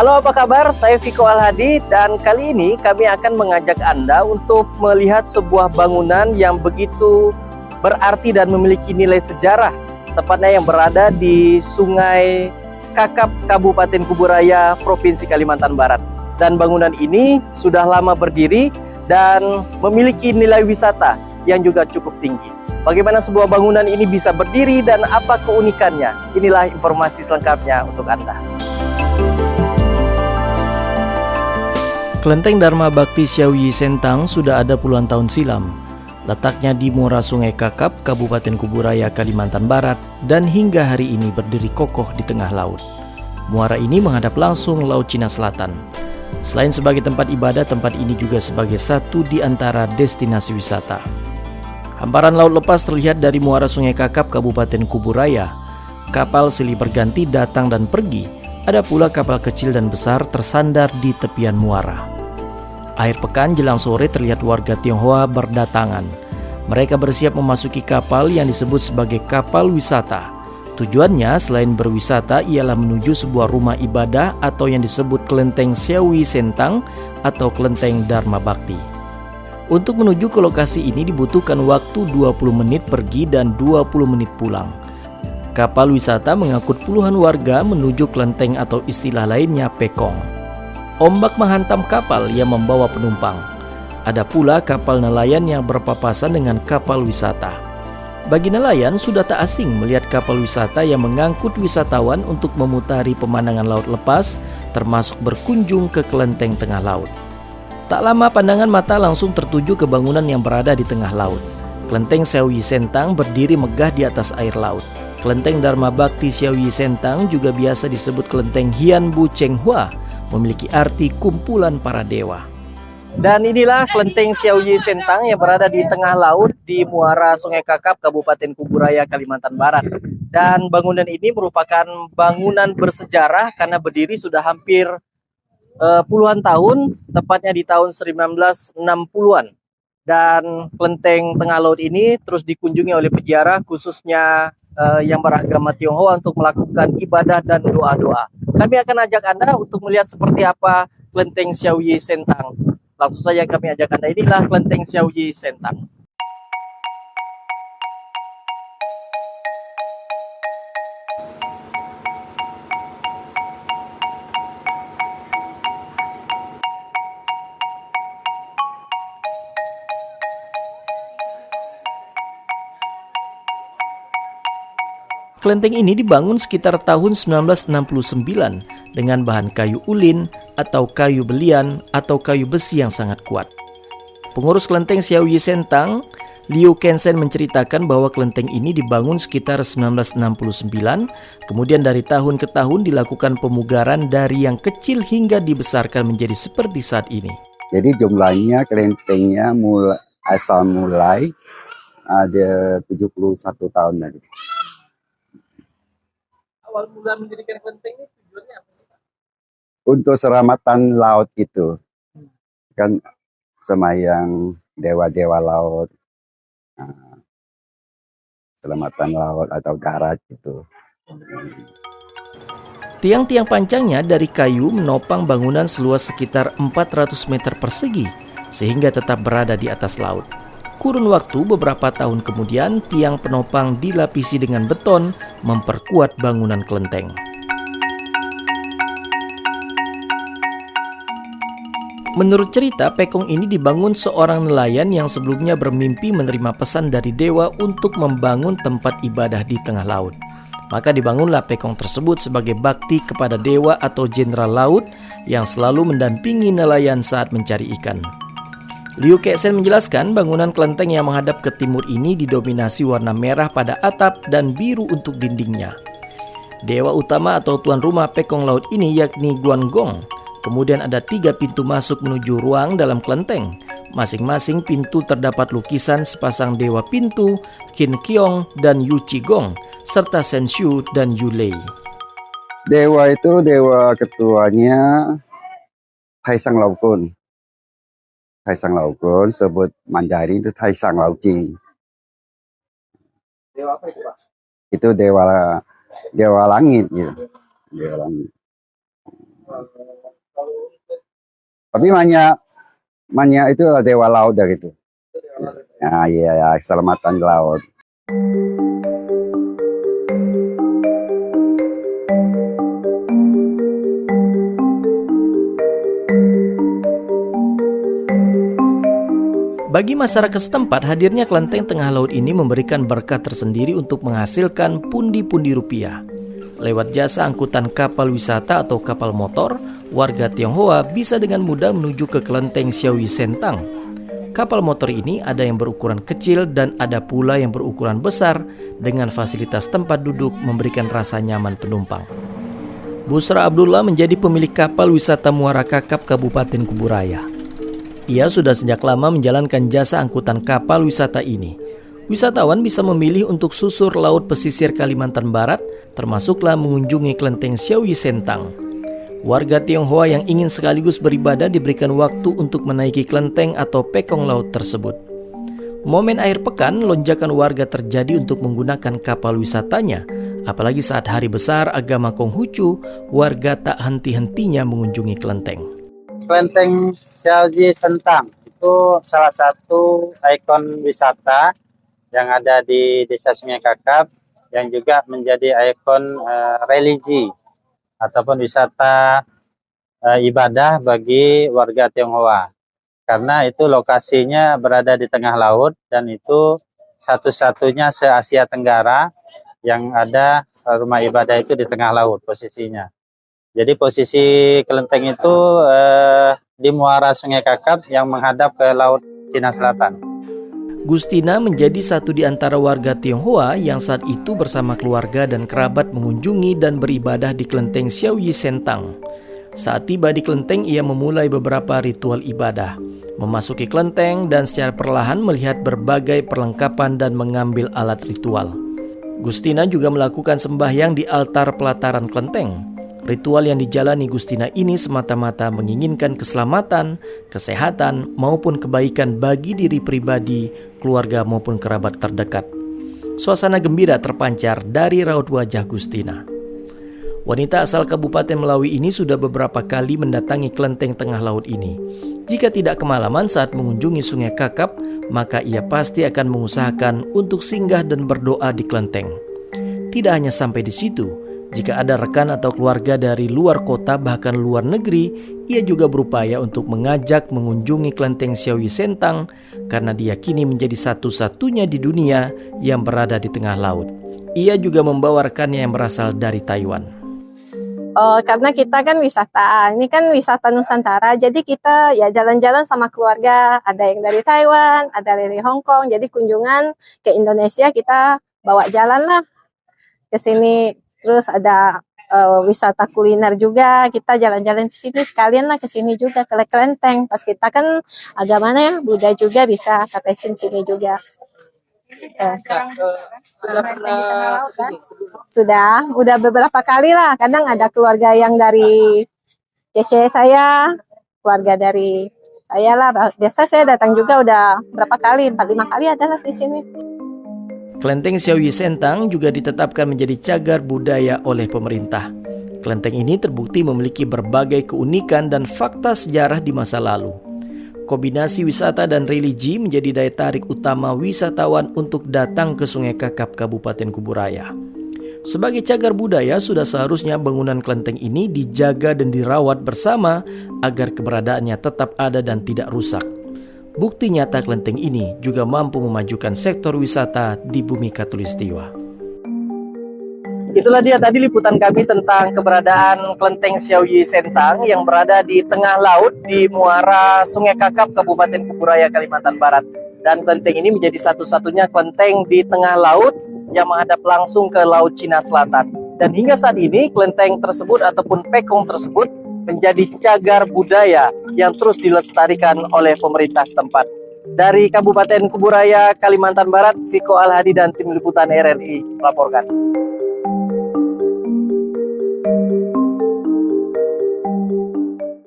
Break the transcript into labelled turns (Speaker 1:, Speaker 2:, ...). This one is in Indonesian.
Speaker 1: Halo, apa kabar? Saya Viko Alhadi dan kali ini kami akan mengajak Anda untuk melihat sebuah bangunan yang begitu berarti dan memiliki nilai sejarah, tepatnya yang berada di Sungai Kakap, Kabupaten Kuburaya, Provinsi Kalimantan Barat. Dan bangunan ini sudah lama berdiri dan memiliki nilai wisata yang juga cukup tinggi. Bagaimana sebuah bangunan ini bisa berdiri dan apa keunikannya? Inilah informasi selengkapnya untuk Anda.
Speaker 2: Kelenteng Dharma Bakti Xiaoyi Sentang sudah ada puluhan tahun silam. Letaknya di muara Sungai Kakap, Kabupaten Kuburaya, Kalimantan Barat, dan hingga hari ini berdiri kokoh di tengah laut. Muara ini menghadap langsung Laut Cina Selatan. Selain sebagai tempat ibadah, tempat ini juga sebagai satu di antara destinasi wisata. Hamparan laut lepas terlihat dari muara Sungai Kakap, Kabupaten Kuburaya. Kapal silih berganti datang dan pergi. Ada pula kapal kecil dan besar tersandar di tepian muara. Akhir pekan jelang sore terlihat warga Tionghoa berdatangan. Mereka bersiap memasuki kapal yang disebut sebagai kapal wisata. Tujuannya selain berwisata ialah menuju sebuah rumah ibadah atau yang disebut Kelenteng Xiaoyi Sentang atau Kelenteng Dharma Bakti. Untuk menuju ke lokasi ini dibutuhkan waktu 20 menit pergi dan 20 menit pulang. Kapal wisata mengangkut puluhan warga menuju kelenteng atau istilah lainnya pekong. Ombak menghantam kapal yang membawa penumpang. Ada pula kapal nelayan yang berpapasan dengan kapal wisata. Bagi nelayan sudah tak asing melihat kapal wisata yang mengangkut wisatawan untuk memutari pemandangan laut lepas, termasuk berkunjung ke kelenteng tengah laut. Tak lama pandangan mata langsung tertuju ke bangunan yang berada di tengah laut. Kelenteng Xiaoyi Sentang berdiri megah di atas air laut. Kelenteng Dharma Bakti Xiaoyi Sentang juga biasa disebut Kelenteng Hian Bu Cheng Hua, memiliki arti kumpulan para dewa.
Speaker 1: Dan inilah Kelenteng Xiaoyi Sentang yang berada di tengah laut di muara Sungai Kakap, Kabupaten Kuburaya, Kalimantan Barat. Dan bangunan ini merupakan bangunan bersejarah karena berdiri sudah hampir puluhan tahun, tepatnya di tahun 1960-an. Dan kelenteng tengah laut ini terus dikunjungi oleh peziarah, khususnya yang beragama Tionghoa untuk melakukan ibadah dan doa-doa. Kami akan ajak Anda untuk melihat seperti apa Kelenteng Xiaoyi Sentang. Langsung saja kami ajak Anda, inilah Kelenteng Xiaoyi Sentang.
Speaker 2: Kelenteng ini dibangun sekitar tahun 1969 dengan bahan kayu ulin atau kayu belian atau kayu besi yang sangat kuat. Pengurus Kelenteng Xiaoyi Sentang, Liu Kensen menceritakan bahwa kelenteng ini dibangun sekitar 1969, kemudian dari tahun ke tahun dilakukan pemugaran dari yang kecil hingga dibesarkan menjadi seperti saat ini.
Speaker 3: Jadi jumlahnya kelentengnya asal mulai ada 71 tahun tadi.
Speaker 1: Awal mula mendirikan kelenteng ini tujuannya apa sih, Pak?
Speaker 3: Untuk selamatan laut gitu. Kan semayang dewa-dewa laut. Selamatan laut atau darat gitu.
Speaker 2: Tiang-tiang pancangnya dari kayu menopang bangunan seluas sekitar 400 meter persegi, sehingga tetap berada di atas laut. Kurun waktu beberapa tahun kemudian, tiang penopang dilapisi dengan beton, memperkuat bangunan kelenteng. Menurut cerita, pekong ini dibangun seorang nelayan yang sebelumnya bermimpi menerima pesan dari dewa untuk membangun tempat ibadah di tengah laut. Maka dibangunlah pekong tersebut sebagai bakti kepada dewa atau jenderal laut yang selalu mendampingi nelayan saat mencari ikan. Liu Kensen menjelaskan bangunan kelenteng yang menghadap ke timur ini didominasi warna merah pada atap dan biru untuk dindingnya. Dewa utama atau tuan rumah pekong laut ini yakni Guanggong. Kemudian ada 3 pintu masuk menuju ruang dalam kelenteng. Masing-masing pintu terdapat lukisan sepasang dewa pintu, Qin Qiong dan Yu Qigong, serta Shen Shu dan Yu Lei.
Speaker 3: Dewa itu dewa ketuanya Taisang Laokun. Taisang Laokun sebut Mandarin itu Taisang Laojing.
Speaker 1: Dewa apa itu, Pak?
Speaker 3: Itu dewa langit gitu. Dewa langit. Tapi Manya itu adalah dewa laut dah gitu. Nah, iya ya, keselamatan di laut.
Speaker 2: Bagi masyarakat setempat, hadirnya kelenteng tengah laut ini memberikan berkah tersendiri untuk menghasilkan pundi-pundi rupiah. Lewat jasa angkutan kapal wisata atau kapal motor, warga Tionghoa bisa dengan mudah menuju ke kelenteng Xiao Yi Sentang. Kapal motor ini ada yang berukuran kecil dan ada pula yang berukuran besar dengan fasilitas tempat duduk memberikan rasa nyaman penumpang. Busra Abdullah menjadi pemilik kapal wisata Muara Kakap Kabupaten Kuburaya. Ia sudah sejak lama menjalankan jasa angkutan kapal wisata ini. Wisatawan bisa memilih untuk susur laut pesisir Kalimantan Barat, termasuklah mengunjungi kelenteng Xiao Yi Sentang. Warga Tionghoa yang ingin sekaligus beribadah diberikan waktu untuk menaiki kelenteng atau pekong laut tersebut. Momen akhir pekan, lonjakan warga terjadi untuk menggunakan kapal wisatanya. Apalagi saat hari besar agama Konghucu, warga tak henti-hentinya mengunjungi kelenteng.
Speaker 4: Kelenteng Xiao Yi Sentang itu salah satu ikon wisata yang ada di Desa Sungai Kakap, yang juga menjadi ikon religi ataupun wisata ibadah bagi warga Tionghoa. Karena itu lokasinya berada di tengah laut dan itu satu-satunya se-Asia Tenggara yang ada rumah ibadah itu di tengah laut posisinya. Jadi posisi kelenteng itu di muara Sungai Kakap yang menghadap ke Laut Cina Selatan.
Speaker 2: Gustina menjadi satu di antara warga Tionghoa yang saat itu bersama keluarga dan kerabat mengunjungi dan beribadah di kelenteng Xiao Yi Sentang. Saat tiba di kelenteng, ia memulai beberapa ritual ibadah, memasuki kelenteng dan secara perlahan melihat berbagai perlengkapan dan mengambil alat ritual. Gustina juga melakukan sembahyang di altar pelataran kelenteng. Ritual yang dijalani Gustina ini semata-mata menginginkan keselamatan, kesehatan, maupun kebaikan bagi diri pribadi, keluarga maupun kerabat terdekat. Suasana gembira terpancar dari raut wajah Gustina. Wanita asal Kabupaten Melawi ini sudah beberapa kali mendatangi kelenteng tengah laut ini. Jika tidak kemalaman saat mengunjungi Sungai Kakap, maka ia pasti akan mengusahakan untuk singgah dan berdoa di kelenteng. Tidak hanya sampai di situ, jika ada rekan atau keluarga dari luar kota bahkan luar negeri, ia juga berupaya untuk mengajak mengunjungi kelenteng Xiao Yi Sentang karena diyakini menjadi satu-satunya di dunia yang berada di tengah laut. Ia juga membawa rekannya yang berasal dari Taiwan.
Speaker 5: Karena kita kan wisata, ini kan wisata Nusantara, jadi kita ya jalan-jalan sama keluarga, ada yang dari Taiwan, ada dari Hong Kong, jadi kunjungan ke Indonesia kita bawa jalan lah ke sini. Terus ada wisata kuliner juga, kita jalan-jalan di sini sekalian lah ke sini juga ke kelenteng. Pas kita kan agamanya ya Buddha juga bisa katesin sini juga. Udah beberapa kali lah. Kadang ada keluarga yang dari Cece saya, keluarga dari saya lah. Biasa saya datang juga udah berapa kali, 4-5 kali adalah di sini.
Speaker 2: Kelenteng Xiao Yi Sentang juga ditetapkan menjadi cagar budaya oleh pemerintah. Kelenteng ini terbukti memiliki berbagai keunikan dan fakta sejarah di masa lalu. Kombinasi wisata dan religi menjadi daya tarik utama wisatawan untuk datang ke Sungai Kakap Kabupaten Kuburaya. Sebagai cagar budaya, sudah seharusnya bangunan kelenteng ini dijaga dan dirawat bersama agar keberadaannya tetap ada dan tidak rusak. Bukti nyata kelenteng ini juga mampu memajukan sektor wisata di Bumi Khatulistiwa.
Speaker 1: Itulah dia tadi liputan kami tentang keberadaan kelenteng Xiao Yi Sentang yang berada di tengah laut di muara Sungai Kakap Kabupaten Kuburaya Kalimantan Barat. Dan kelenteng ini menjadi satu-satunya kelenteng di tengah laut yang menghadap langsung ke Laut Cina Selatan. Dan hingga saat ini kelenteng tersebut ataupun pekong tersebut menjadi cagar budaya yang terus dilestarikan oleh pemerintah setempat. Dari Kabupaten Kuburaya, Kalimantan Barat, Viko Alhadi dan tim liputan RRI melaporkan.